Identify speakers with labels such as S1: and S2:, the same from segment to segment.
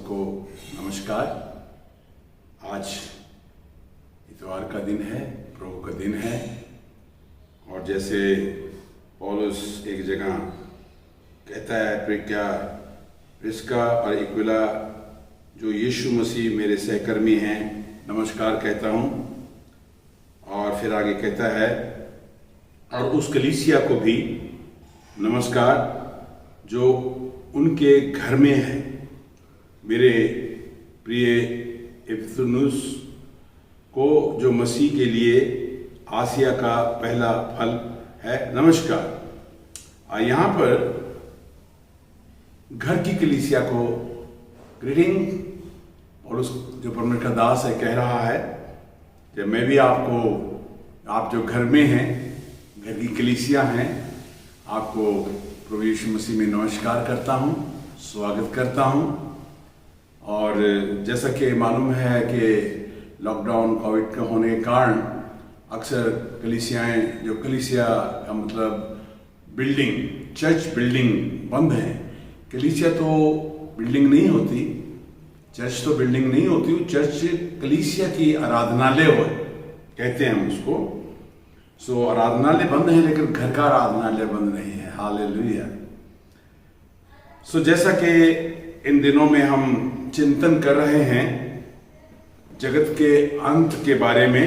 S1: सबको नमस्कार। आज इतवार का दिन है, प्रभु का दिन है, और जैसे पौलुस एक जगह कहता है, प्रिक्या, प्रिस्का और एक्विला जो यीशु मसीह मेरे सहकर्मी हैं, नमस्कार कहता हूँ। और फिर आगे कहता है, और उस कलीसिया को भी नमस्कार जो उनके घर में है। मेरे प्रिय इपैफ्रुदीतुस को जो मसीह के लिए आसिया का पहला फल है, नमस्कार। यहाँ पर घर की कलीसिया को ग्रीटिंग, और उस जो परमेश्वर का दास है कह रहा है कि मैं भी आपको, आप जो घर में हैं, घर की कलीसिया हैं, आपको प्रभु यीशु मसीह में नमस्कार करता हूँ, स्वागत करता हूँ। और जैसा कि मालूम है कि लॉकडाउन कोविड का होने के कारण अक्सर कलीसियाएं, जो कलीसिया का मतलब बिल्डिंग, चर्च बिल्डिंग बंद है। कलीसिया तो बिल्डिंग नहीं होती, चर्च तो बिल्डिंग नहीं होती, चर्च कलीसिया की आराधनालय हो कहते हैं हम उसको। सो आराधनालय बंद है, लेकिन घर का आराधनालय बंद नहीं है। हालेलुया। सो जैसा कि इन दिनों में हम चिंतन कर रहे हैं जगत के अंत के बारे में,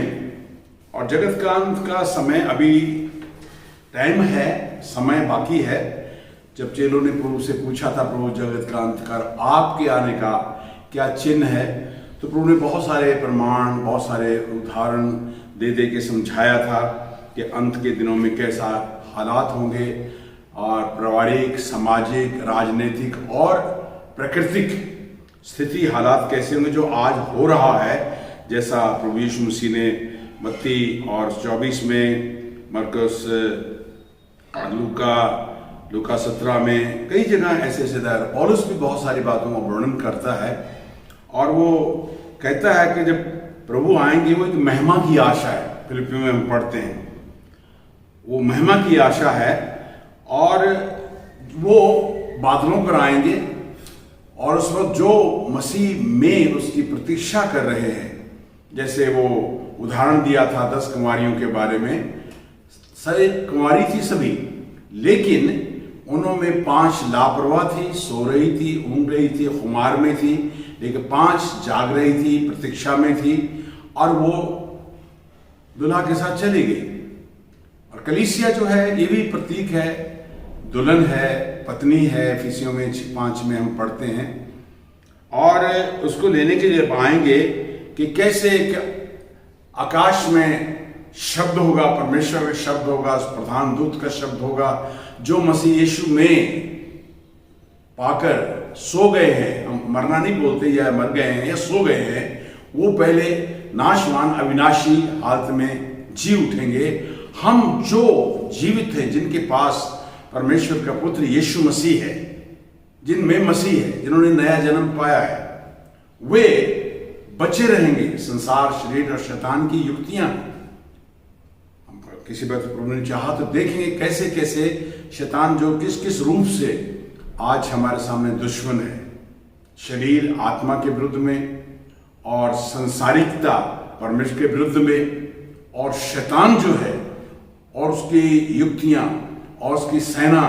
S1: और जगत का अंत का समय अभी टाइम है, समय बाकी है। जब चेलों ने प्रभु से पूछा था, प्रभु जगत का अंत का आपके आने का क्या चिन्ह है, तो प्रभु ने बहुत सारे प्रमाण, बहुत सारे उदाहरण दे दे के समझाया था कि अंत के दिनों में कैसा हालात होंगे, और पारिवारिक, सामाजिक, राजनीतिक और प्राकृतिक स्थिति हालात कैसे होंगे जो आज हो रहा है। जैसा प्रभु यीशु मसीह ने मत्ती और 24 में, मरकुस, लूका 17 में, कई जगह ऐसे ऐसे पौलुस भी बहुत सारी बातों का वर्णन करता है। और वो कहता है कि जब प्रभु आएंगे, वो एक महिमा की आशा है। फिलिपियों में हम पढ़ते हैं, वो महिमा की आशा है, और वो बादलों पर आएंगे, और उस वक्त जो मसीह में उसकी प्रतीक्षा कर रहे हैं, जैसे वो उदाहरण दिया था 10 कुंवारियों के बारे में। सारी कुंवारी थी सभी, लेकिन उनमें 5 लापरवाह थी, सो रही थी, ऊँग रही थी, खुमार में थी, लेकिन 5 जाग रही थी, प्रतीक्षा में थी, और वो दुल्हा के साथ चली गई। और कलीसिया जो है, ये भी प्रतीक है, दुल्हन है, पत्नी है। इफिसियों में 5 में हम पढ़ते हैं। और उसको लेने के लिए आएंगे कि कैसे आकाश में शब्द होगा, परमेश्वर का शब्द होगा, प्रधान दूत का शब्द होगा, जो मसीह यीशु में पाकर सो गए हैं, हम मरना नहीं बोलते, या मर गए हैं या सो गए हैं, वो पहले नाशवान अविनाशी हालत में जी उठेंगे। हम जो जीवित हैं, जिनके पास परमेश्वर का पुत्र यीशु मसीह है, जिनमें मसीह है, जिन्होंने नया जन्म पाया है, वे बचे रहेंगे। संसार, शरीर और शैतान की युक्तियां, हम किसी बात प्रभु ने चाहा तो देखेंगे कैसे कैसे शैतान जो किस किस रूप से आज हमारे सामने दुश्मन है। शरीर आत्मा के विरुद्ध में, और संसारिकता परमेश्वर के विरुद्ध में, और शैतान जो है और उसकी युक्तियां और उसकी सेना,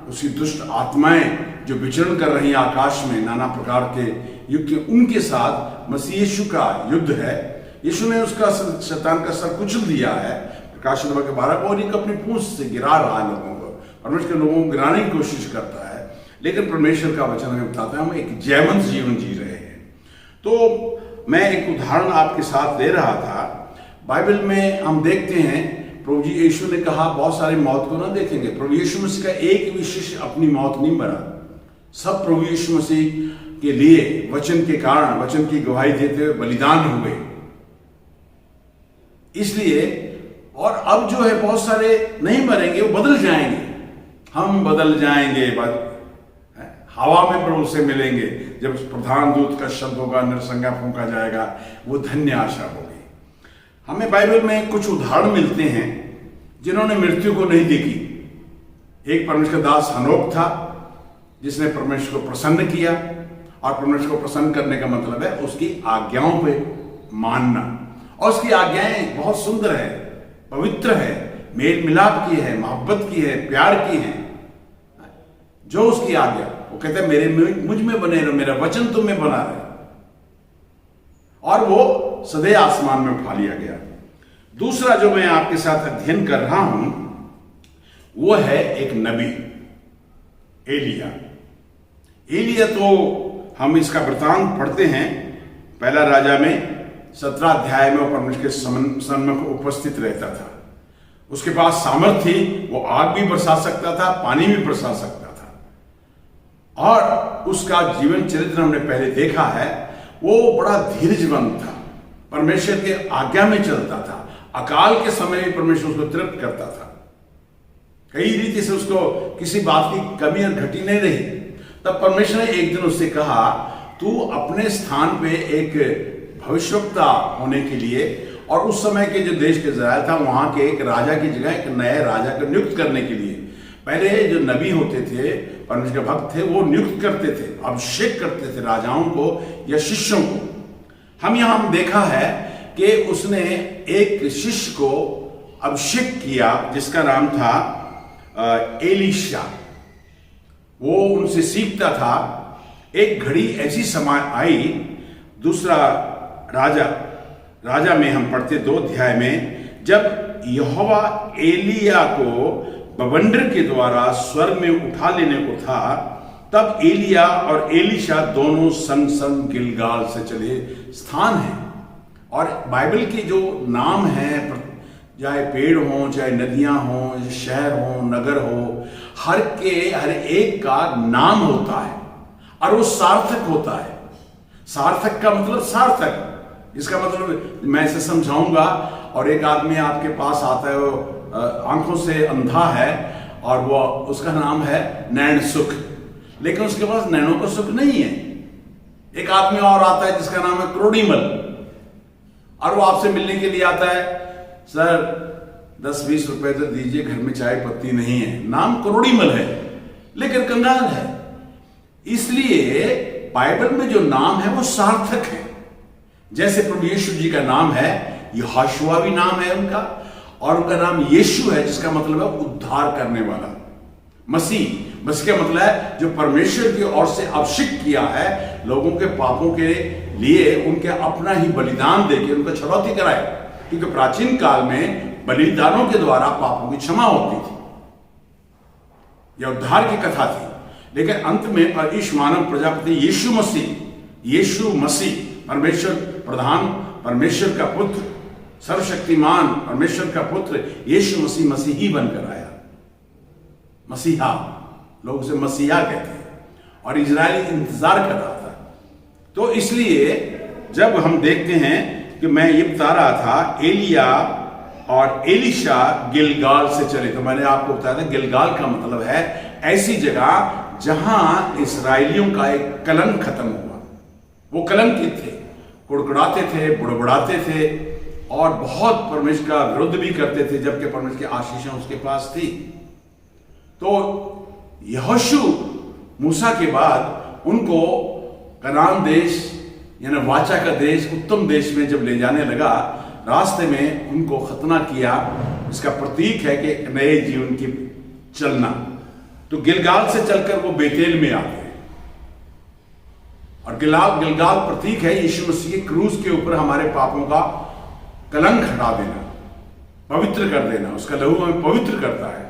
S1: उसकी दुष्ट आत्माएं जो विचरण कर रही हैं आकाश में, नाना प्रकार के युक्ति, उनके साथ मसीह यीशु का युद्ध है। यीशु ने उसका शैतान का सर कुचल दिया है, प्रकाशित वाक्य 12 को, और एक अपनी पूंछ से गिरा रहा है लोगों को, परमेश्वर के लोगों को गिराने की कोशिश करता है। लेकिन परमेश्वर का वचन हमें बताता है हम एक जयवंत जीवन जी रहे हैं। तो मैं एक उदाहरण आपके साथ दे रहा था। बाइबल में हम देखते हैं, प्रभु जी यीशु ने कहा बहुत सारी मौत को ना देखेंगे। प्रभु यीशु मसीह का एक भी शिष्य अपनी मौत नहीं मरा, सब प्रभु यीशु मसीह के लिए वचन के कारण, वचन की गवाही देते हुए बलिदान हुए। इसलिए, और अब जो है बहुत सारे नहीं मरेंगे, वो बदल जाएंगे। हम बदल जाएंगे, हवा में प्रभु से मिलेंगे। जब प्रधान दूत का शब्द होगा, नरसंगा फूंका जाएगा, वो धन्य आशा होगी। हमें बाइबल में कुछ उदाहरण मिलते हैं जिन्होंने मृत्यु को नहीं देखी। एक परमेश्वर का दास हनोक था, जिसने परमेश्वर को प्रसन्न किया, और परमेश्वर को प्रसन्न करने का मतलब है उसकी आज्ञाओं पे मानना। और उसकी आज्ञाएं बहुत सुंदर है, पवित्र है, मेल मिलाप की है, मोहब्बत की है, प्यार की है। जो उसकी आज्ञा, वो कहते हैं मेरे मुझ में बने रहो, मेरा वचन तुम में बना रहे, और वो सदैव आसमान में उठा लिया गया। दूसरा जो मैं आपके साथ अध्ययन कर रहा हूं वो है एक नबी, एलिया। एलिया तो हम इसका वृतांत पढ़ते हैं पहला राजा में 17 अध्याय में। वो परमेश्वर के सम्मुख उपस्थित रहता था, उसके पास सामर्थ्य थी, वो आग भी बरसा सकता था, पानी भी बरसा सकता था, और उसका जीवन चरित्र हमने पहले देखा है। वो बड़ा धीरजवंत था, परमेश्वर के आज्ञा में चलता था, अकाल के समय में परमेश्वर उसको तृप्त करता था, कई रीति से उसको किसी बात की कमी और घटी नहीं रही। तब परमेश्वर ने एक दिन उससे कहा, तू अपने स्थान पे एक भविष्यवक्ता होने के लिए, और उस समय के जो देश के इज़राइल था वहां के एक राजा की जगह एक नए राजा को नियुक्त करने के लिए, पहले जो नबी होते थे, परमेश्वर के भक्त थे, वो नियुक्त करते थे, अभिषेक करते थे राजाओं को या शिष्यों को। हम यहां देखा है कि उसने एक शिष्य को अभिषेक किया जिसका नाम था एलीशा। वो उनसे सीखता था। एक घड़ी ऐसी समय आई, दूसरा राजा में हम पढ़ते 2 अध्याय में, जब यहोवा एलिया को बवंडर के द्वारा स्वर्ग में उठा लेने को था, तब एलिया और एलीशा दोनों संग संग गिलगाल से चले। स्थान है, और बाइबल के जो नाम है, चाहे पेड़ हो, चाहे नदियां हो, शहर हो, नगर हो, हर एक का नाम होता है और वो सार्थक होता है। सार्थक का मतलब सार्थक, इसका मतलब मैं इसे समझाऊंगा। और एक आदमी आपके पास आता है, वो आंखों से अंधा है, और वो उसका नाम है नैन सुख, लेकिन उसके पास नैनों का सुख नहीं है। एक आदमी और आता है जिसका नाम है क्रोडीमल, और वो आपसे मिलने के लिए आता है, सर 10-20 रुपए तो दीजिए, घर में चाय पत्ती नहीं है। नाम क्रोडीमल है लेकिन कंगाल है। इसलिए बाइबल में जो नाम है वो सार्थक है। जैसे प्रभु यीशु जी का नाम है, यहोशुआ भी नाम है उनका, और उनका नाम यीशु है जिसका मतलब है उद्धार करने वाला। मसीह का मतलब है जो परमेश्वर की ओर से अभिषेक किया है लोगों के पापों के लिए, उनके अपना ही बलिदान देके उनको छुड़ौती कराए। क्योंकि प्राचीन काल में बलिदानों के द्वारा पापों की क्षमा होती थी, यह उद्धार की कथा थी। लेकिन अंत में ईश मानव प्रजापति यीशु मसीह परमेश्वर प्रधान, परमेश्वर का पुत्र, सर्वशक्तिमान परमेश्वर का पुत्र यीशु मसीही बनकर आया। मसीहा, लोग उसे मसीहा कहते हैं, और इजराइली इंतजार कर रहा था। तो इसलिए जब हम देखते हैं कि मैं ये बता रहा था, एलिया और एलीशा गिलगाल से चले, तो मैंने आपको बताया था गिलगाल का मतलब है ऐसी जगह जहां इस्राएलियों का एक कलंक खत्म हुआ। वो कलंकित थे, कुड़कुड़ाते थे, बुड़बुड़ाते थे, और बहुत परमेश्वर का विरुद्ध भी करते थे, जबकि परमेश्वर की आशीषें उसके पास थी। तो यहोशू मूसा के बाद उनको कनान देश यानी वाचा का देश, उत्तम देश में जब ले जाने लगा, रास्ते में उनको खतना किया। इसका प्रतीक है कि नए जीवन की चलना। तो गिलगाल से चलकर वो बेतेल में आते हैं, और गिलगाल प्रतीक है यीशु मसीह के क्रूस के ऊपर हमारे पापों का कलंक हटा देना, पवित्र कर देना। उसका लहू हमें पवित्र करता है।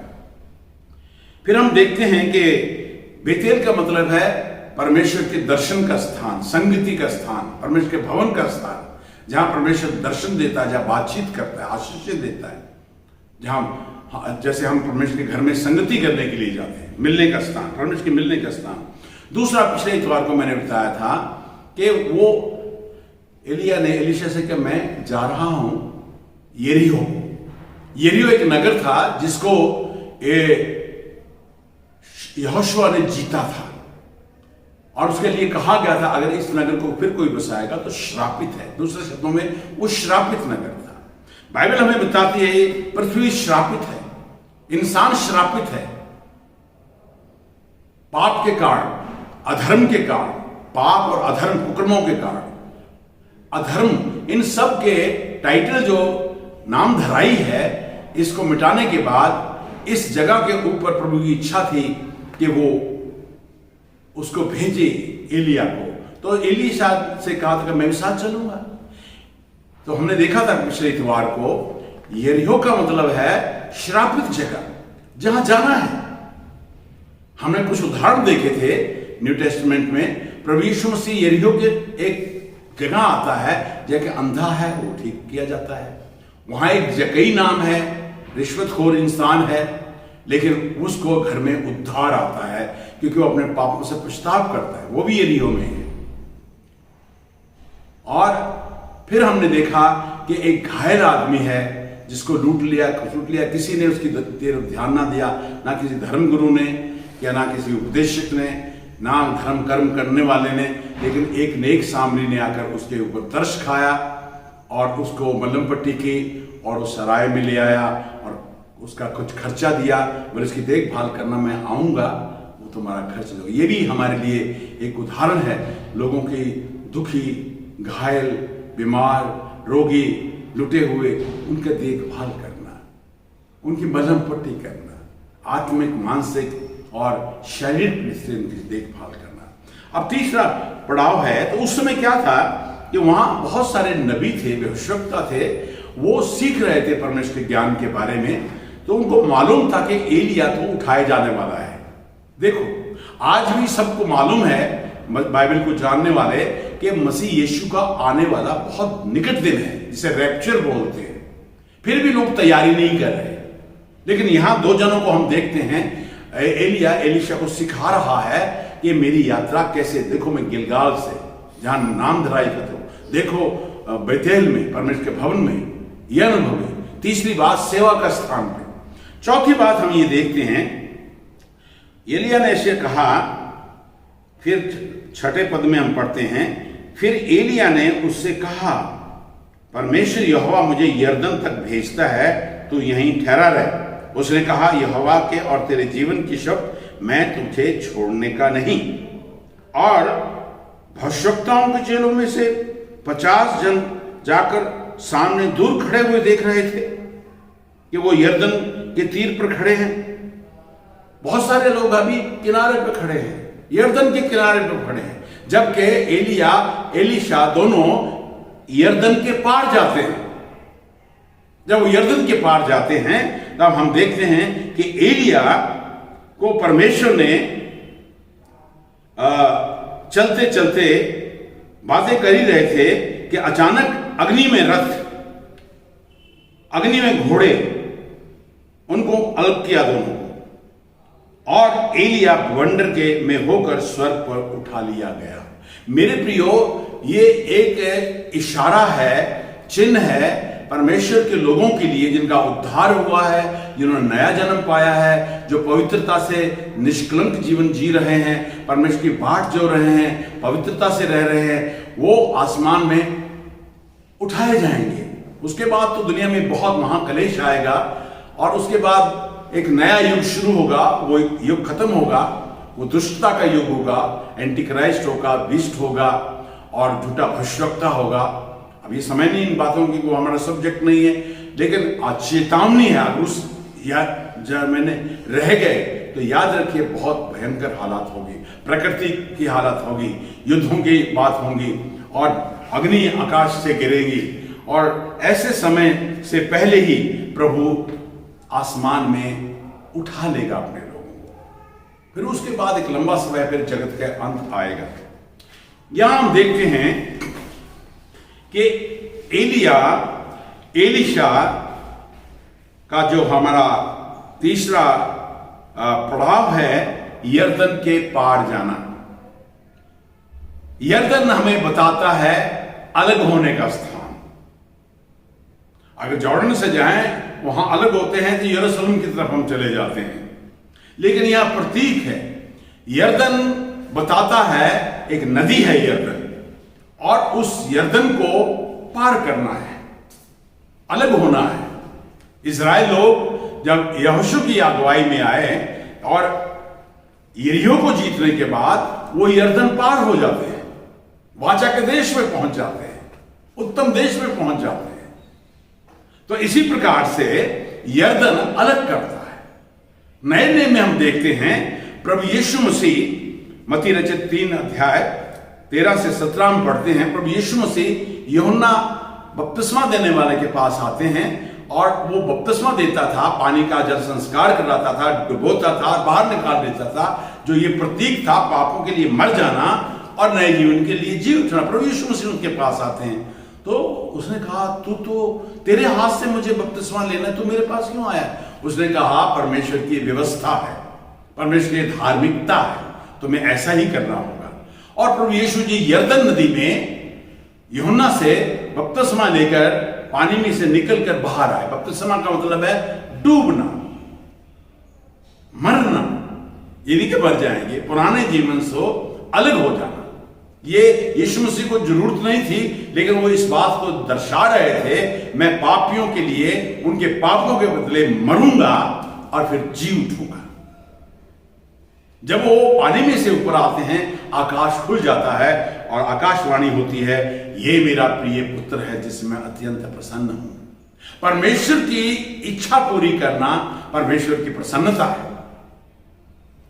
S1: फिर हम देखते हैं कि बेतेल का मतलब है परमेश्वर के दर्शन का स्थान, संगति का स्थान, परमेश्वर के भवन का स्थान, जहां परमेश्वर दर्शन देता है, जहां बातचीत करता है, आशीष देता है, जहां जैसे हम परमेश्वर के घर में संगति करने के लिए जाते हैं, मिलने का स्थान, परमेश्वर के मिलने का स्थान। दूसरा, पिछले इतवार को मैंने बताया था कि वो एलिया ने एलीशा से कहा, मैं जा रहा हूं यरीहो एक नगर था जिसको यहोशुआ ने जीता था, और उसके लिए कहा गया था अगर इस नगर को फिर कोई बसाएगा तो श्रापित है। दूसरे शब्दों में वो श्रापित नगर था। बाइबल हमें बताती है पृथ्वी श्रापित है, इंसान श्रापित है, पाप के कारण, अधर्म के कारण, पाप और अधर्म कुकर्मों के कारण, अधर्म, इन सब के टाइटल जो नाम धराई है, इसको मिटाने के बाद इस जगह के ऊपर प्रभु की इच्छा थी कि वो उसको भेजे एलिया को। तो एलीशा से कहा था कि मैं भी साथ चलूंगा। तो हमने देखा था पिछले इतवार को, यरीहो का मतलब है श्रापित जगह, जहां जाना है। हमने कुछ उदाहरण देखे थे न्यू टेस्टमेंट में। प्रभु यीशु मसीह यरीहो के एक जगह आता है, जगह अंधा है वो ठीक किया जाता है। वहां एक जकई नाम है, रिश्वतखोर इंसान है, लेकिन उसको घर में उद्धार आता है क्योंकि वो अपने पापों से पछताव करता है। वो भी यरीहो में है। और फिर हमने देखा कि एक घायल आदमी है जिसको लूट लिया, किसी ने उसकी तरफ ध्यान ना दिया, ना किसी धर्मगुरु ने या ना किसी उपदेशक ने, ना धर्म कर्म करने वाले ने, लेकिन एक नेक सामरी ने आकर उसके ऊपर तरस खाया और उसको मलहम पट्टी की और उस सराय में ले आया और उसका कुछ खर्चा दिया, बोले इसकी देखभाल करना, मैं आऊंगा, वो तुम्हारा खर्च दो। ये भी हमारे लिए एक उदाहरण है, लोगों की दुखी, घायल, बीमार, रोगी, लुटे हुए, उनका देखभाल करना, उनकी मलहम पट्टी करना, आत्मिक, मानसिक और शारीरिक दृष्टि से उनकी देखभाल करना। अब तीसरा पड़ाव है, तो उस समय क्या था कि वहां बहुत सारे नबी थे, भविष्यवक्ता थे, वो सीख रहे थे परमेश्वर के ज्ञान के बारे में। तो उनको मालूम था कि एलिया तो उठाए जाने वाला है। देखो, आज भी सबको मालूम है, बाइबल को जानने वाले, कि मसीह यीशु का आने वाला बहुत निकट दिन है, जिसे रैप्चर बोलते हैं। फिर भी लोग तैयारी नहीं कर रहे। लेकिन यहां दो जनों को हम देखते हैं, एलिया एलीशा को सिखा रहा है कि मेरी यात्रा कैसे, देखो मैं गिलगाल से, जहां नाम धराई का, तो देखो बेतेल में, परमेश्वर के भवन में, यह अनुभव है। तीसरी बात, सेवा का स्थान पे। चौथी बात हम ये देखते हैं, एलिया ने ऐसे कहा, फिर छठे पद में हम पढ़ते हैं, फिर एलिया ने उससे कहा, परमेश्वर यहोवा मुझे यरदन तक भेजता है, तू यहीं ठहरा रह। उसने कहा, यहोवा के और तेरे जीवन की शपथ, मैं तुझे छोड़ने का नहीं। और भविष्यवक्ताओं के चेलों में से 50 जन जाकर सामने दूर खड़े हुए देख रहे थे कि वो यरदन के तीर पर खड़े हैं। बहुत सारे लोग अभी किनारे पर खड़े हैं, यरदन के किनारे पर खड़े हैं, जबकि एलिया, एलीशा दोनों यरदन के पार जाते हैं। जब वो यरदन के पार जाते हैं, तब हम देखते हैं कि एलिया को परमेश्वर ने चलते चलते बातें कर ही रहे थे कि अचानक अग्नि में रथ, अग्नि में घोड़े, उनको अलग किया दोनों को, और एलिया बवंडर के में होकर स्वर्ग पर उठा लिया गया। मेरे प्रियो, ये एक इशारा है, चिन्ह है परमेश्वर के लोगों के लिए, जिनका उद्धार हुआ है, जिन्होंने नया जन्म पाया है, जो पवित्रता से निष्कलंक जीवन जी रहे हैं, परमेश्वर की बाट जो रहे हैं, पवित्रता से रह रहे हैं, वो आसमान में उठाए जाएंगे। उसके बाद तो दुनिया में बहुत महाकलेश आएगा और उसके बाद एक नया युग शुरू होगा। वो युग खत्म होगा, वो दुष्टता का युग होगा, एंटी क्राइस्ट होगा, बीस्ट होगा और झूठा भविष्यवक्ता होगा। अब ये समय नहीं इन बातों की, वो हमारा सब्जेक्ट नहीं है, लेकिन आज चेतावनी है। अगर उस जब मैंने रह गए तो याद रखिए, बहुत भयंकर हालात होगी, प्रकृति की हालत होगी, युद्धों की बात होंगी और अग्नि आकाश से गिरेगी। और ऐसे समय से पहले ही प्रभु आसमान में उठा लेगा अपने लोगों को। फिर उसके बाद एक लंबा समय, फिर जगत का अंत आएगा। यहां हम देखते हैं कि एलिया, एलीशा का जो हमारा तीसरा पड़ाव है, यरदन के पार जाना। यरदन हमें बताता है अलग होने का स्थान। अगर जॉर्डन से जाएं, वहां अलग होते हैं, तो यरूशलेम की तरफ हम चले जाते हैं। लेकिन यह प्रतीक है, यरदन बताता है एक नदी है यरदन, और उस यरदन को पार करना है, अलग होना है। इजराइल लोग जब यहोशू की अगुवाई में आए और यरीहो को जीतने के बाद वो यरदन पार हो जाते हैं, वाचा के देश में पहुंच जाते हैं, उत्तम देश में पहुंच जाते हैं। तो इसी प्रकार से यरदन अलग करता है। नए नियम में हम देखते हैं प्रभु यीशु मसीह, मत्ती रचित 3 अध्याय 13 से 17 में पढ़ते हैं, प्रभु यीशु मसीह यूहन्ना बपतिस्मा देने वाले के पास आते हैं और वो बपतिस्मा देता था, पानी का जल संस्कार कराता था, डुबोता था, बाहर निकाल देता था, जो ये प्रतीक था पापों के लिए मर जाना और नए जीवन के लिए जी उठना। प्रभु यीशु मसीह उनके पास आते हैं तो उसने कहा, तू तो तेरे हाथ से मुझे बपतिस्मा लेना, तू मेरे पास क्यों आया? उसने कहा, परमेश्वर की व्यवस्था है, परमेश्वर की धार्मिकता है, तो मैं ऐसा ही करना होगा। और प्रभु यीशु जी यरदन नदी में यूहन्ना से बपतिस्मा लेकर पानी में से निकलकर बाहर आए। बपतिस्मा का मतलब है डूबना, मरना, ये नहीं कि मर जाएंगे, पुराने जीवन से अलग हो जाना। ये यीशु मसीह को जरूरत नहीं थी, लेकिन वो इस बात को दर्शा रहे थे, मैं पापियों के लिए उनके पापों के बदले मरूंगा और फिर जी उठूंगा। जब वो पानी में से ऊपर आते हैं, आकाश खुल जाता है और आकाशवाणी होती है, ये मेरा प्रिय पुत्र है जिसमें अत्यंत प्रसन्न हूं। परमेश्वर की इच्छा पूरी करना परमेश्वर की प्रसन्नता है।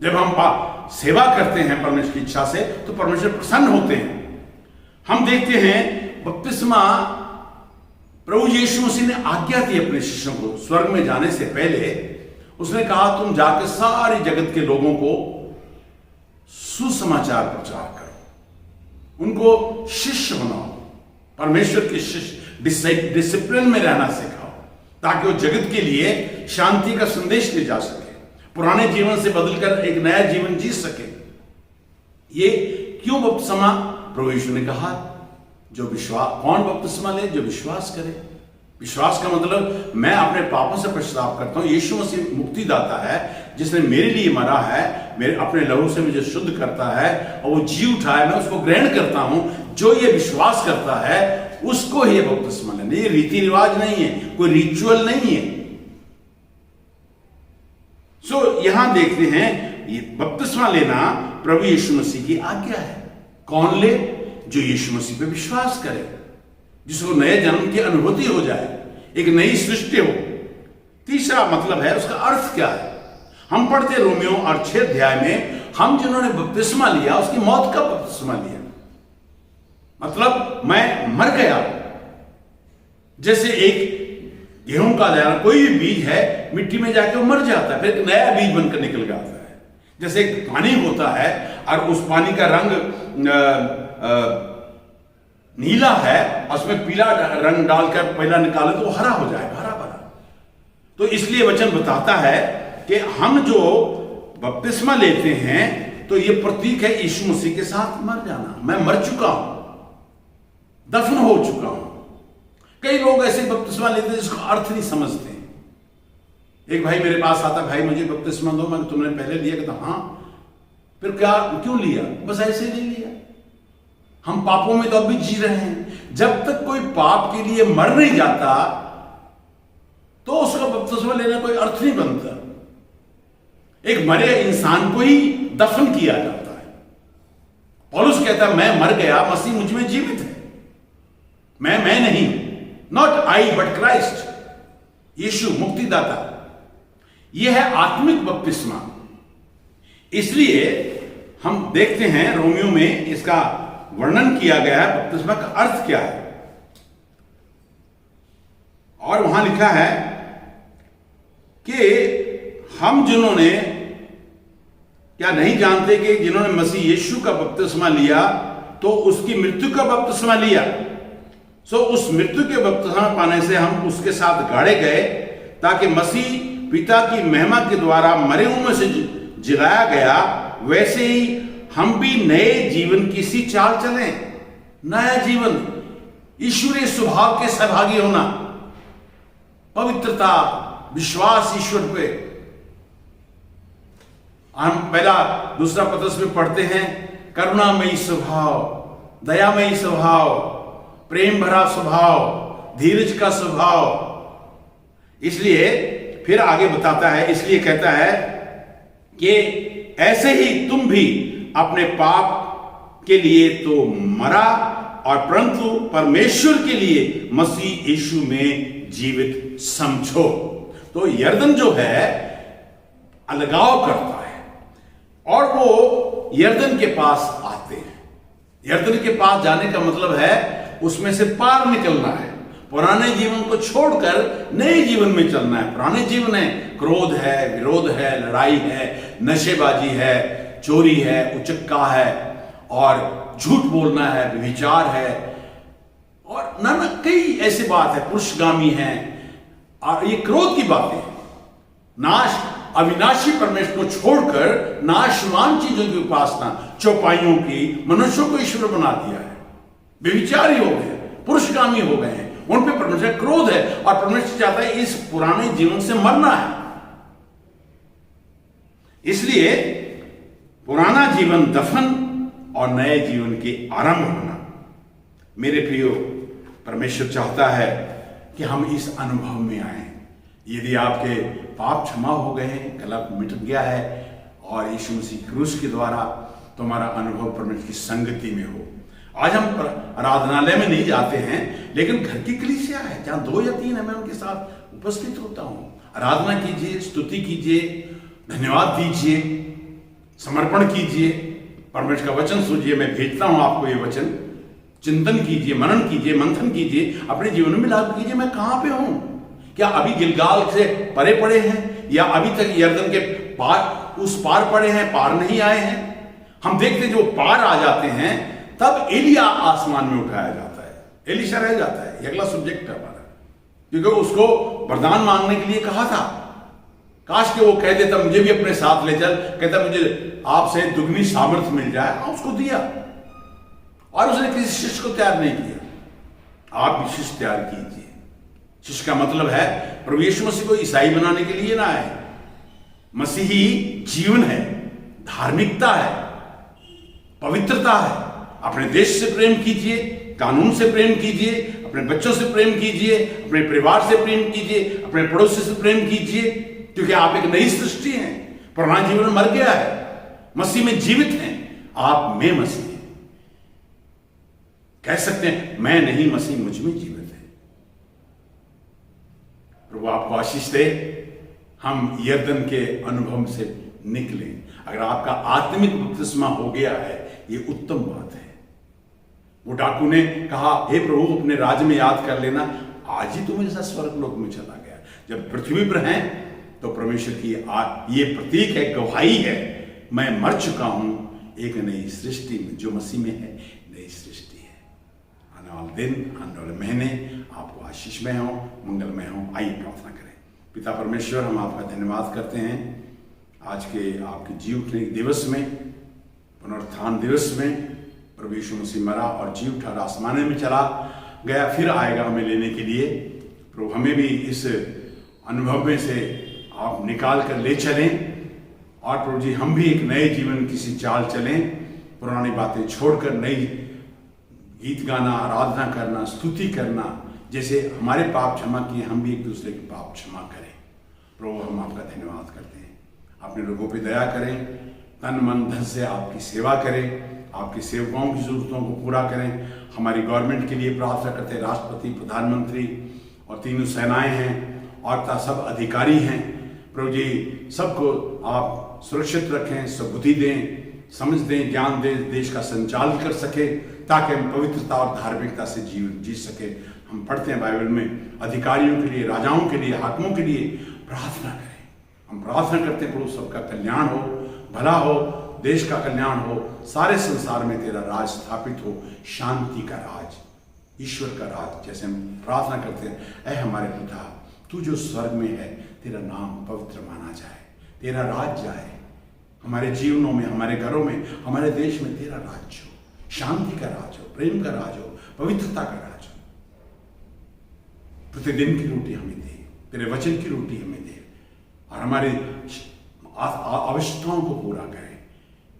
S1: जब हम सेवा करते हैं परमेश्वर की इच्छा से, तो परमेश्वर प्रसन्न होते हैं। हम देखते हैं बपतिस्मा प्रभु यीशु मसीह ने आज्ञा दी अपने शिष्यों को स्वर्ग में जाने से पहले। उसने कहा, तुम जाकर सारी जगत के लोगों को सुसमाचार प्रचार करो, उनको शिष्य बनाओ, परमेश्वर के शिष्य, डिसिप्लिन में रहना सिखाओ, ताकि वो जगत के लिए शांति का संदेश ले जा सके, पुराने जीवन से बदलकर एक नया जीवन जी सके। ये क्यों बपतिस्मा? प्रभु यीशु ने कहा, जो विश्वास, कौन बपतिस्मा ले? जो विश्वास करे। विश्वास का मतलब मैं अपने पापों से पश्चाताप करता हूं, यीशु मसीह मुक्तिदाता है जिसने मेरे लिए मरा है, मेरे अपने लहू से मुझे शुद्ध करता है और वो जी उठा है, मैं उसको ग्रहण करता हूं। जो ये विश्वास करता है उसको ही बपतिस्मा लेना। ये रीति रिवाज नहीं है, कोई रिचुअल नहीं है। यहां देखते हैं ये बपतिस्मा लेना प्रभु यीशु मसीह की आज्ञा है। कौन ले? जो यीशु मसीह पे विश्वास करे, जिसको नए जन्म की अनुभूति हो जाए, एक नई सृष्टि हो। तीसरा मतलब है, उसका अर्थ क्या है? हम पढ़ते रोमियो और 6 अध्याय में, हम जिन्होंने बपतिस्मा लिया उसकी मौत का बपतिस्मा लिया, मतलब मैं मर गया। जैसे एक गेहूं का दाना, कोई भी बीज है, मिट्टी में जाके वो मर जाता है, फिर एक नया बीज बनकर निकल के आता है। जैसे एक पानी होता है और उस पानी का रंग नीला है, उसमें पीला रंग डालकर पहला निकाले तो वो हरा हो जाएगा, हरा भरा। तो इसलिए वचन बताता है कि हम जो बपतिस्मा लेते हैं तो ये प्रतीक है यीशु मसीह के साथ मर जाना। मैं मर चुका हूं, दफन हो चुका हूं। कई लोग ऐसे बपतिस्मा लेते हैं जिसका अर्थ नहीं समझते। एक भाई मेरे पास आता, भाई मुझे बपतिस्मा दो। मैं, तुमने पहले लिया? कहता हाँ। फिर क्या, क्यों लिया? बस ऐसे ही नहीं लिया। हम पापों में तो अभी जी रहे हैं। जब तक कोई पाप के लिए मर नहीं जाता तो उसका बपतिस्मा लेना कोई अर्थ नहीं बनता। एक मरे इंसान को ही दफन किया जाता है। पौलुस कहता है, मैं मर गया, मसीह मुझ में जीवित है। मैं नहीं, नॉट आई बट क्राइस्ट, यीशु मुक्तिदाता। यह है आत्मिक बपतिस्मा। इसलिए हम देखते हैं रोमियो में इसका वर्णन किया गया है, बपतिस्मा का अर्थ क्या है। और वहां लिखा है कि हम जिन्होंने, क्या नहीं जानते कि जिन्होंने मसीह यीशु का बपतिस्मा लिया तो उसकी मृत्यु का बपतिस्मा लिया। उस मृत्यु के बपतिस्मा पाने से हम उसके साथ गाड़े गए, ताकि मसीह पिता की महिमा के द्वारा मरे हुओं में से जिलाया गया, वैसे ही हम भी नए जीवन की सी चाल चलें। नया जीवन, ईश्वरीय स्वभाव के सहभागी होना, पवित्रता, विश्वास ईश्वर पे। हम पहला दूसरा पत्रस में पढ़ते हैं, करुणामयी स्वभाव, दयामयी स्वभाव, प्रेम भरा स्वभाव, धीरज का स्वभाव। इसलिए फिर आगे बताता है, इसलिए कहता है कि ऐसे ही तुम भी अपने पाप के लिए तो मरा, और परंतु परमेश्वर के लिए मसीह यीशु में जीवित समझो। तो यरदन जो है अलगाव करता है, और वो यरदन के पास आते हैं। यरदन के पास जाने का मतलब है उसमें से पार निकलना है, पुराने जीवन को छोड़कर नए जीवन में चलना है। पुराने जीवन है क्रोध है, विरोध है, लड़ाई है, नशेबाजी है, चोरी है, उचक्का है, और झूठ बोलना है, विचार है, और ना कई ऐसी बात है, पुरुषगामी है, और ये क्रोध की बातें। नाश अविनाशी परमेश्वर को छोड़कर नाशवान चीजों की उपासना, चौपाइयों की, मनुष्यों को ईश्वर बना दिया है। व्यभिचारी हो गए, पुरुषगामी हो गए हैं, उन पे परमेश्वर क्रोध है, और परमेश्वर चाहता है इस पुराने जीवन से मरना है। इसलिए पुराना जीवन दफन और नए जीवन के आरंभ होना। मेरे प्रियो, परमेश्वर चाहता है कि हम इस अनुभव में आए। यदि आपके पाप क्षमा हो गए हैं, कलंक मिट गया है, और यीशु मसीह क्रूस के द्वारा तुम्हारा अनुभव परमेश्वर की संगति में हो। आज हम आराधनालय में नहीं जाते हैं, लेकिन घर की कलीसिया है जहां 2 या 3 है, मैं उनके साथ उपस्थित होता हूं। आराधना कीजिए, स्तुति कीजिए, धन्यवाद दीजिए, समर्पण कीजिए, परमेश्वर का वचन सुनिए। मैं भेजता हूं आपको ये वचन, चिंतन कीजिए, मनन कीजिए, मंथन कीजिए, अपने जीवन में लागू कीजिए। मैं कहां पे हूं? क्या अभी गिलगाल से परे पड़े हैं, या अभी तक यरदन के पार, उस पार पड़े हैं, पार नहीं आए हैं? हम देखते हैं जो पार आ जाते हैं तब एलिया आसमान में उठाया जाता है, एलीशा रह जाता है। ये अगला सब्जेक्ट है हमारा, क्योंकि उसको वरदान मांगने के लिए कहा था। काश के वो कह देता मुझे भी अपने साथ ले चल, कहता मुझे आपसे दुगनी सामर्थ्य मिल जाए, उसको दिया, और उसने किसी शिष्य को तैयार नहीं किया। आप भी शिष्य तैयार कीजिए। शिष्य का मतलब है प्रभु यीशु मसीह को ईसाई बनाने के लिए ना है। मसीही जीवन है, धार्मिकता है, पवित्रता है। अपने देश से प्रेम कीजिए, कानून से प्रेम कीजिए, अपने बच्चों से प्रेम कीजिए, अपने परिवार से प्रेम कीजिए, अपने पड़ोसी से प्रेम कीजिए, क्योंकि आप एक नई सृष्टि हैं। पुराना जीवन मर गया है, मसीह में जीवित हैं। आप में मसीह हैं। कह सकते हैं मैं नहीं, मसीह मुझ में जीवित है। प्रभु आपको आशीष दे, हम यरदन के अनुभव से निकलें। अगर आपका आत्मिक बपतिस्मा हो गया है, ये उत्तम बात है। वो डाकू ने कहा हे प्रभु अपने राज्य में याद कर लेना, आज ही तो मेरे साथ स्वर्गलोक में चला गया। जब पृथ्वी पर हैं तो परमेश्वर की ये प्रतीक है, गवाही है, मैं मर चुका हूं एक नई सृष्टि में, जो मसीह में है नई सृष्टि है। आने वाले दिन, आने वाले महीने आपको आशीषमय हो, मंगलमय हो। आइए प्रार्थना करें। पिता परमेश्वर, हम आपका धन्यवाद करते हैं आज के आपके जी उठने दिवस में, पुनरुत्थान दिवस में। प्रभु यीशु मसीह मरा और जी उठा, आसमाने में चला गया, फिर आएगा हमें लेने के लिए। प्रभु हमें भी इस अनुभव में से आप निकाल कर ले चलें, और प्रभु जी हम भी एक नए जीवन किसी चाल चलें, पुरानी बातें छोड़कर नई गीत गाना, आराधना करना, स्तुति करना, जैसे हमारे पाप क्षमा किए हम भी एक दूसरे के पाप क्षमा करें। प्रभु हम आपका धन्यवाद करते हैं। अपने लोगों पे दया करें, तन मन धन से आपकी सेवा करें, आपके सेवकों की जरूरतों को पूरा करें। हमारी गवर्नमेंट के लिए प्रार्थना करते हैं, राष्ट्रपति, प्रधानमंत्री और तीनों सेनाएं हैं और सब अधिकारी हैं। प्रभु जी सबको आप सुरक्षित रखें, सबुद्धि दें, समझ दें, ज्ञान दें, देश का संचालन कर सके, ताकि हम पवित्रता और धार्मिकता से जीवन जी सके। हम पढ़ते हैं बाइबल में अधिकारियों के लिए, राजाओं के लिए, हाकिमों के लिए प्रार्थना करें। हम प्रार्थना करते हैं प्रभु सबका कल्याण हो, भला हो, देश का कल्याण हो, सारे संसार में तेरा राज स्थापित हो, शांति का राज, ईश्वर का राज। जैसे हम प्रार्थना करते हैं, ऐ हमारे पिता तू जो स्वर्ग में है, तेरा नाम पवित्र माना जाए, तेरा राज जाए हमारे जीवनों में, हमारे घरों में, हमारे देश में। तेरा राज हो, शांति का राज हो, प्रेम का राज हो, पवित्रता का राज हो। प्रतिदिन की रोटी हमें दे, तेरे वचन की रोटी हमें दे, और हमारी आवश्यकताओं को पूरा करें,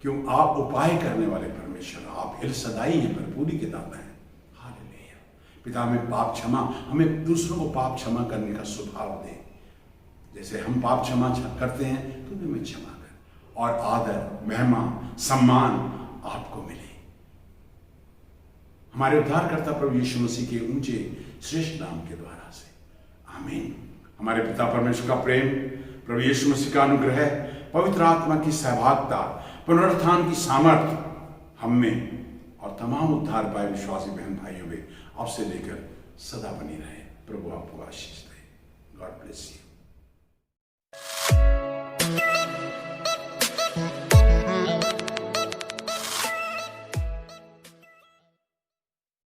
S1: क्यों आप उपाय करने वाले परमेश्वर, आप एल सदाई हैं, भरपूरी के दाता हैं। हालेलुया। पिता हमें पाप क्षमा, हमें दूसरों को पाप क्षमा करने का स्वभाव दे, जैसे हम पाप क्षमा करते हैं तू भी हमें क्षमा कर, और आदर, महिमा, सम्मान आपको मिले। हमारे उद्धारकर्ता प्रभु यीशु मसीह के ऊंचे श्रेष्ठ नाम के द्वारा से, आमीन। हमारे पिता परमेश्वर का प्रेम, प्रभु यीशु मसीह का अनुग्रह, पवित्र आत्मा की सहभागिता, पुनरुत्थान की सामर्थ हम में और तमाम उद्धार पाए विश्वासी बहन भाइयों में अब से लेकर सदा बनी रहे। प्रभु आपको आशीष दे।